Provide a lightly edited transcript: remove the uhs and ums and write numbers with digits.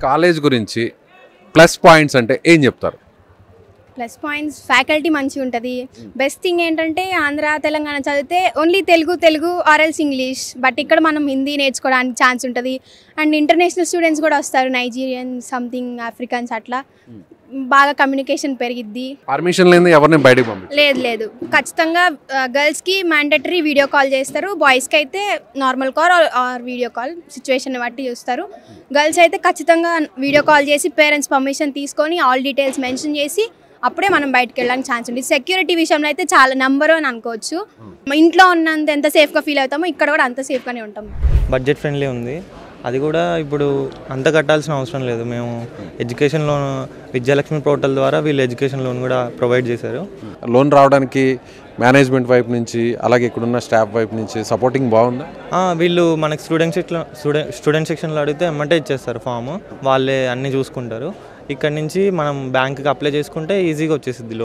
College గురించి plus points అంటే ఏం చెప్తారు? ప్లస్ పాయింట్స్ ఫ్యాకల్టీ మంచిగా ఉంటుంది. బెస్ట్ థింగ్ ఏంటంటే ఆంధ్ర తెలంగాణ చదివితే ఓన్లీ తెలుగు ఆర్ఎల్స్ ఇంగ్లీష్, బట్ ఇక్కడ మనం హిందీ నేర్చుకోవడానికి ఛాన్స్ ఉంటుంది. అండ్ ఇంటర్నేషనల్ స్టూడెంట్స్ కూడా వస్తారు, నైజీరియన్ సంథింగ్ ఆఫ్రికన్స్, అట్లా బాగా కమ్యూనికేషన్ పెరిగిద్ది. పర్మిషన్ లేదు ఎవరిని బయటకు పంపించారు? లేదు ఖచ్చితంగా గర్ల్స్కి మ్యాండేటరీ వీడియో కాల్ చేస్తారు, బాయ్స్కి అయితే normal call or video call situation బట్టి చూస్తారు. గర్ల్స్ అయితే ఖచ్చితంగా వీడియో కాల్ చేసి పేరెంట్స్ పర్మిషన్ తీసుకొని ఆల్ డీటెయిల్స్ మెన్షన్ చేసి అప్పుడే మనం బయటకు వెళ్ళడానికి ఛాన్స్ ఉంది. సెక్యూరిటీ విషయంలో అయితే చాలా నెంబర్ అని అనుకోవచ్చు. ఇంట్లో ఉన్నంత ఎంత సేఫ్గా ఫీల్ అవుతామో ఇక్కడ కూడా అంత సేఫ్గానే ఉంటాం. బడ్జెట్ ఫ్రెండ్లీ ఉంది, అది కూడా ఇప్పుడు అంత కట్టాల్సిన అవసరం లేదు. మేము ఎడ్యుకేషన్ లోన్ విద్యాలక్ష్మి పోర్టల్ ద్వారా వీళ్ళు ఎడ్యుకేషన్ లోన్ కూడా ప్రొవైడ్ చేశారు. లోన్ రావడానికి మేనేజ్మెంట్ వైపు నుంచి అలాగే ఇక్కడున్న స్టాఫ్ వైపు నుంచి సపోర్టింగ్ బాగుందా? వీళ్ళు మనకి స్టూడెంట్ సెక్షన్లో అడిగితే ఎమ్మటే ఇచ్చేస్తారు ఫామ్, వాళ్ళే అన్నీ చూసుకుంటారు. ఇక్కడ నుంచి మనం బ్యాంకుకి అప్లై చేసుకుంటే ఈజీగా వచ్చేసిద్ది.